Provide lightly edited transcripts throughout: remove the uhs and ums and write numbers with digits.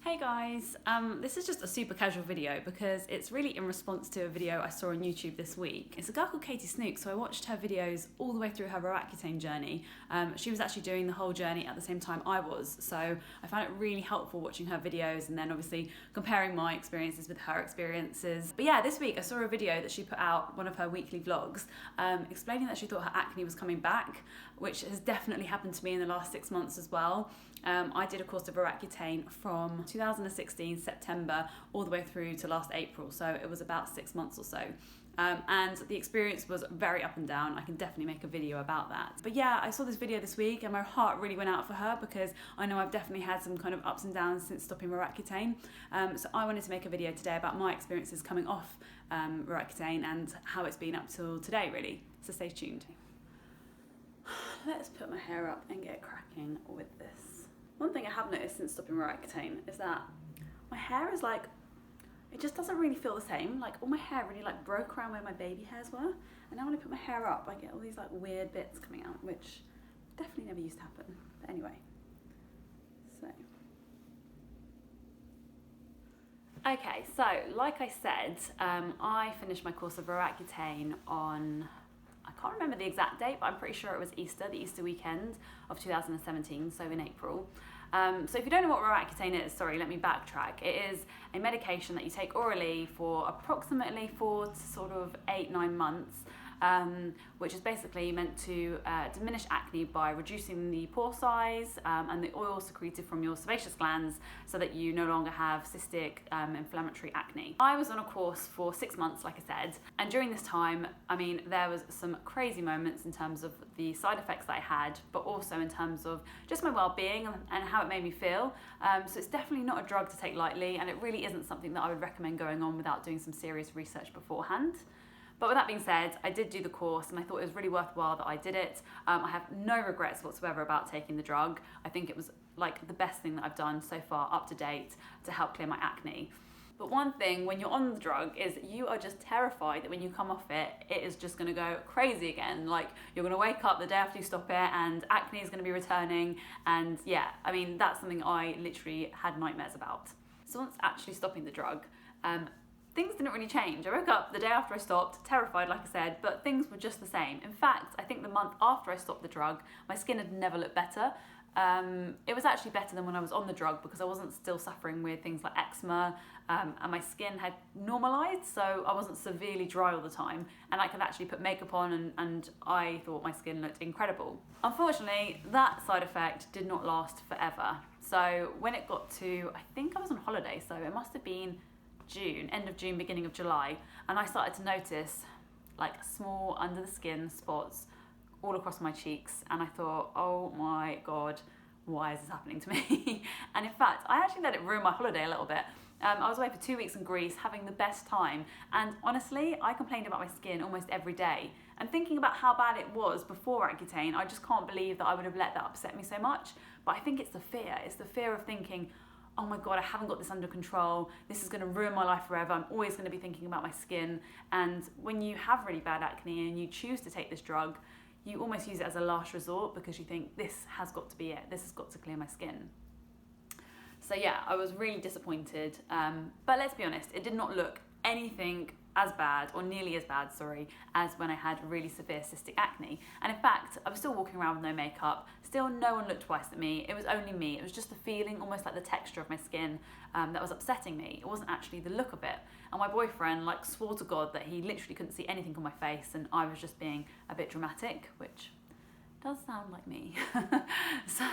Hey guys, this is just a super casual video because it's really in response to a video I saw on YouTube this week. It's a girl called Katie Snook, so I watched her videos all the way through her Accutane journey. She was actually doing the whole journey at the same time I was, so I found it really helpful watching her videos and then obviously comparing my experiences with her experiences. But yeah, this week I saw a video that she put out, one of her weekly vlogs, explaining that she thought her acne was coming back, which has definitely happened to me in the last 6 months as well. I did a course of Accutane from 2016 September all the way through to last April, so it was about 6 months or so. And the experience was very up and down. I can definitely make a video about that. But yeah, I saw this video this week and my heart really went out for her because I know I've definitely had some kind of ups and downs since stopping Accutane. So I wanted to make a video today about my experiences coming off Accutane and how it's been up till today really. So stay tuned. Let's put my hair up and get cracking with this. One thing I have noticed since stopping Accutane is that my hair is like, it just doesn't really feel the same. Like all my hair really like broke around where my baby hairs were. And now when I put my hair up, I get all these like weird bits coming out, which definitely never used to happen. But anyway, so. Okay, so like I said, I finished my course of Accutane on, I can't remember the exact date, but I'm pretty sure it was Easter, the Easter weekend of 2017, so in April. So if you don't know what Accutane is, sorry, let me backtrack. It is a medication that you take orally for approximately 4 to sort of 8-9 months, which is basically meant to diminish acne by reducing the pore size and the oil secreted from your sebaceous glands so that you no longer have cystic inflammatory acne. I was on a course for 6 months, like I said, and during this time, I mean, there was some crazy moments in terms of the side effects that I had, but also in terms of just my well-being and how it made me feel. So it's definitely not a drug to take lightly, and it really isn't something that I would recommend going on without doing some serious research beforehand. But with that being said, I did do the course and I thought it was really worthwhile that I did it. I have no regrets whatsoever about taking the drug. I think it was like the best thing that I've done so far up to date to help clear my acne. But one thing when you're on the drug is you are just terrified that when you come off it, it is just gonna go crazy again. Like you're gonna wake up the day after you stop it and acne is gonna be returning. And yeah, I mean, that's something I literally had nightmares about. So once actually stopping the drug, things didn't really change. I woke up the day after I stopped, terrified like I said, but things were just the same. In fact, I think the month after I stopped the drug, my skin had never looked better. It was actually better than when I was on the drug because I wasn't still suffering with things like eczema and my skin had normalised, so I wasn't severely dry all the time and I could actually put makeup on and I thought my skin looked incredible. Unfortunately, that side effect did not last forever. So when it got to, I think I was on holiday, so it must have been June, end of June, beginning of July, and I started to notice like small under the skin spots all across my cheeks, and I thought, oh my god, why is this happening to me? And in fact, I actually let it ruin my holiday a little bit. I was away for 2 weeks in Greece having the best time, and honestly I complained about my skin almost every day, and thinking about how bad it was before Accutane, I just can't believe that I would have let that upset me so much. But I think it's the fear of thinking, oh my god, I haven't got this under control, this is going to ruin my life forever, I'm always going to be thinking about my skin. And when you have really bad acne and you choose to take this drug, you almost use it as a last resort because you think this has got to be it, this has got to clear my skin. So yeah, I was really disappointed, but let's be honest, it did not look anything as bad, or nearly as bad, sorry, as when I had really severe cystic acne. And in fact, I was still walking around with no makeup, still no one looked twice at me, it was only me, it was just the feeling, almost like the texture of my skin that was upsetting me. It wasn't actually the look of it. And my boyfriend like swore to God that he literally couldn't see anything on my face and I was just being a bit dramatic, which does sound like me. So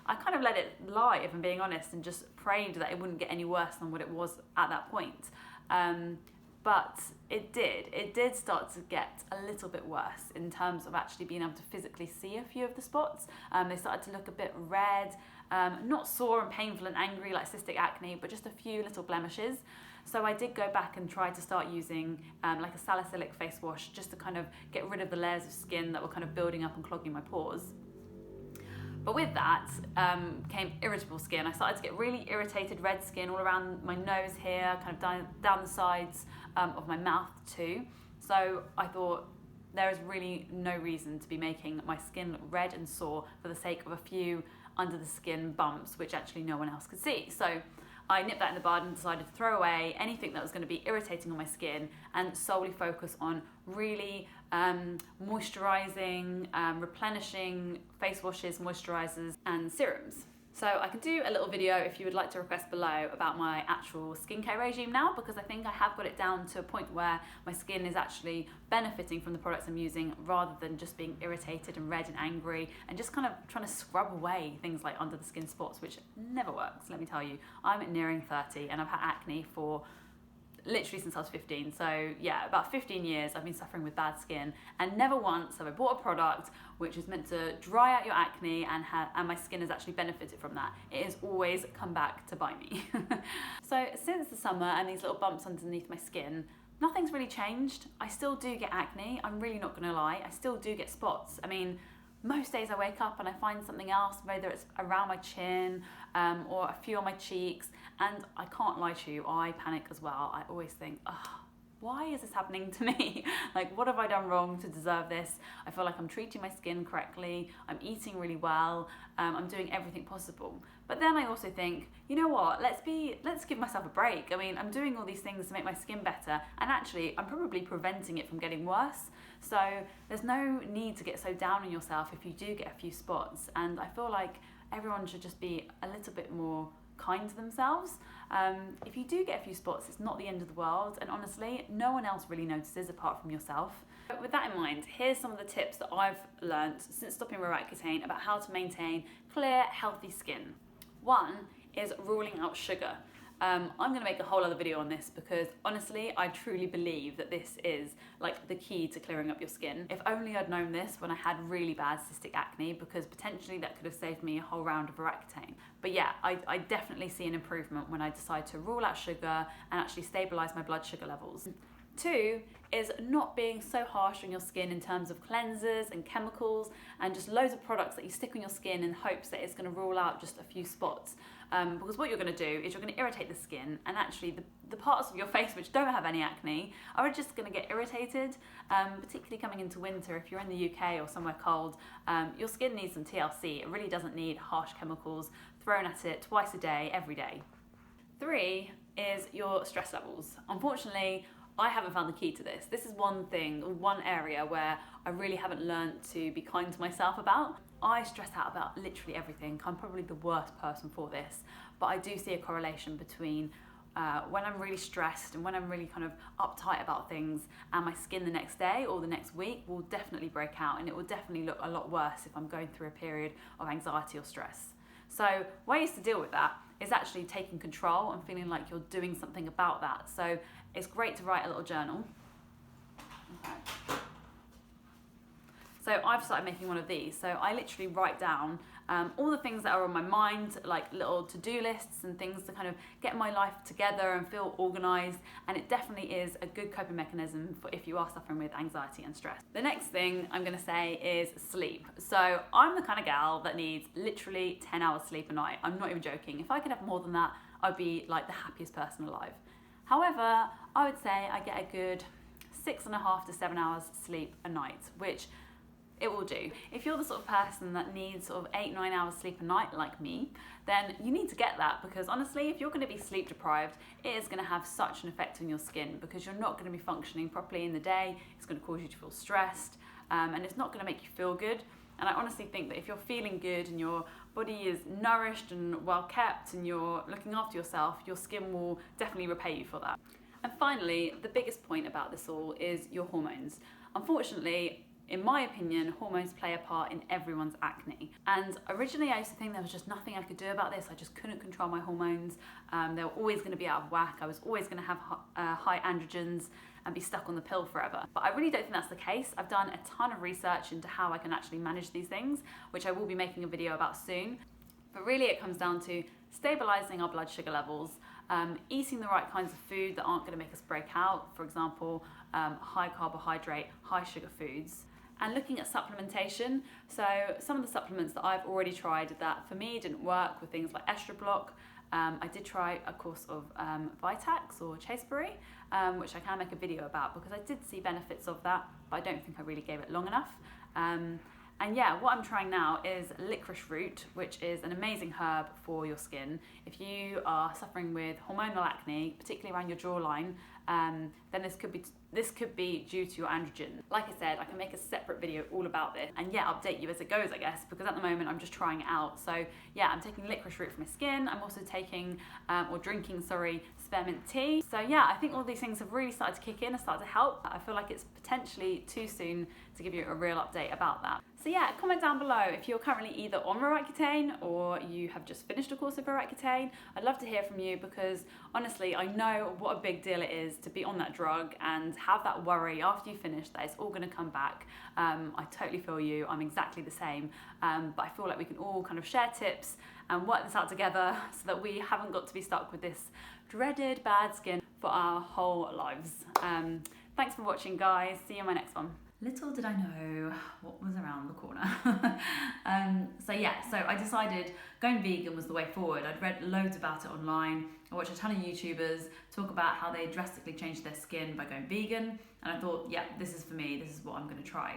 I kind of let it lie, if I'm being honest, and just prayed that it wouldn't get any worse than what it was at that point. But it did start to get a little bit worse in terms of actually being able to physically see a few of the spots. They started to look a bit red, not sore and painful and angry like cystic acne, but just a few little blemishes. So I did go back and try to start using like a salicylic face wash just to kind of get rid of the layers of skin that were kind of building up and clogging my pores. But with that came irritable skin. I started to get really irritated red skin all around my nose here, kind of down the sides of my mouth too. So I thought there is really no reason to be making my skin look red and sore for the sake of a few under the skin bumps, which actually no one else could see. So I nipped that in the bud and decided to throw away anything that was going to be irritating on my skin and solely focus on really moisturising, replenishing face washes, moisturisers and serums. So I can do a little video if you would like to request below about my actual skincare regime now, because I think I have got it down to a point where my skin is actually benefiting from the products I'm using rather than just being irritated and red and angry and just kind of trying to scrub away things like under the skin spots, which never works, let me tell you. I'm nearing 30 and I've had acne for literally since I was 15. So yeah, about 15 years I've been suffering with bad skin, and never once have I bought a product which is meant to dry out your acne and my skin has actually benefited from that. It has always come back to bite me. So since the summer and these little bumps underneath my skin, nothing's really changed. I still do get acne, I'm really not gonna lie. I still do get spots. I mean, most days I wake up and I find something else, whether it's around my chin or a few on my cheeks, and I can't lie to you, I panic as well. I always think, oh, why is this happening to me? Like, what have I done wrong to deserve this? I feel like I'm treating my skin correctly, I'm eating really well, I'm doing everything possible. But then I also think, you know what, let's give myself a break. I mean, I'm doing all these things to make my skin better, and actually I'm probably preventing it from getting worse. So there's no need to get so down on yourself if you do get a few spots. And I feel like everyone should just be a little bit more kind to themselves. If you do get a few spots, it's not the end of the world, and honestly, no one else really notices apart from yourself. But with that in mind, here's some of the tips that I've learned since stopping Accutane about how to maintain clear, healthy skin. One is ruling out sugar. I'm going to make a whole other video on this because honestly, I truly believe that this is like the key to clearing up your skin. If only I'd known this when I had really bad cystic acne, because potentially that could have saved me a whole round of Accutane. But yeah, I definitely see an improvement when I decide to rule out sugar and actually stabilise my blood sugar levels. Two is not being so harsh on your skin in terms of cleansers and chemicals and just loads of products that you stick on your skin in hopes that it's going to rule out just a few spots. Because what you're going to do is you're going to irritate the skin, and actually the parts of your face which don't have any acne are just going to get irritated, particularly coming into winter. If you're in the UK or somewhere cold, your skin needs some TLC. It really doesn't need harsh chemicals thrown at it twice a day, every day. Three is your stress levels. Unfortunately, I haven't found the key to this. This is one area where I really haven't learned to be kind to myself about. I stress out about literally everything. I'm probably the worst person for this, but I do see a correlation between when I'm really stressed and when I'm really kind of uptight about things, and my skin the next day or the next week will definitely break out, and it will definitely look a lot worse if I'm going through a period of anxiety or stress. So ways to deal with that is actually taking control and feeling like you're doing something about that. So it's great to write a little journal. Okay. So I've started making one of these. So I literally write down all the things that are on my mind, like little to-do lists and things to kind of get my life together and feel organised. And it definitely is a good coping mechanism for if you are suffering with anxiety and stress. The next thing I'm going to say is sleep. So I'm the kind of gal that needs literally 10 hours sleep a night. I'm not even joking. If I could have more than that, I'd be like the happiest person alive. However, I would say I get a good 6.5 to 7 hours sleep a night, which it will do. If you're the sort of person that needs sort of 8-9 hours sleep a night like me, then you need to get that, because honestly, if you're going to be sleep deprived, it is going to have such an effect on your skin, because you're not going to be functioning properly in the day. It's going to cause you to feel stressed, and it's not going to make you feel good. And I honestly think that if you're feeling good and your body is nourished and well kept and you're looking after yourself, your skin will definitely repay you for that. And finally, the biggest point about this all is your hormones. Unfortunately, in my opinion, hormones play a part in everyone's acne. And originally I used to think there was just nothing I could do about this. I just couldn't control my hormones. They were always going to be out of whack. I was always going to have high androgens and be stuck on the pill forever. But I really don't think that's the case. I've done a ton of research into how I can actually manage these things, which I will be making a video about soon. But really it comes down to stabilizing our blood sugar levels, eating the right kinds of food that aren't going to make us break out, for example, high carbohydrate, high sugar foods, and looking at supplementation. So some of the supplements that I've already tried that for me didn't work were things like Estrablock. I did try a course of Vitax or Chaseberry, which I can make a video about because I did see benefits of that, but I don't think I really gave it long enough. And yeah, what I'm trying now is licorice root, which is an amazing herb for your skin. If you are suffering with hormonal acne, particularly around your jawline, then this could be due to your androgen. Like I said, I can make a separate video all about this and yeah, update you as it goes, I guess, because at the moment I'm just trying it out. So yeah, I'm taking licorice root for my skin. I'm also taking, or drinking, sorry, spearmint tea. So yeah, I think all these things have really started to kick in and start to help. I feel like it's potentially too soon to give you a real update about that. So yeah, comment down below if you're currently either on Accutane or you have just finished a course of Accutane. I'd love to hear from you because honestly, I know what a big deal it is to be on that drug and have that worry after you finish that it's all going to come back. I totally feel you. I'm exactly the same. But I feel like we can all kind of share tips and work this out together so that we haven't got to be stuck with this dreaded bad skin for our whole lives. Thanks for watching, guys. See you in my next one. Little did I know what was around the corner. So I decided going vegan was the way forward. I'd read loads about it online. I watched a ton of YouTubers talk about how they drastically changed their skin by going vegan. And I thought, yeah, this is for me. This is what I'm going to try.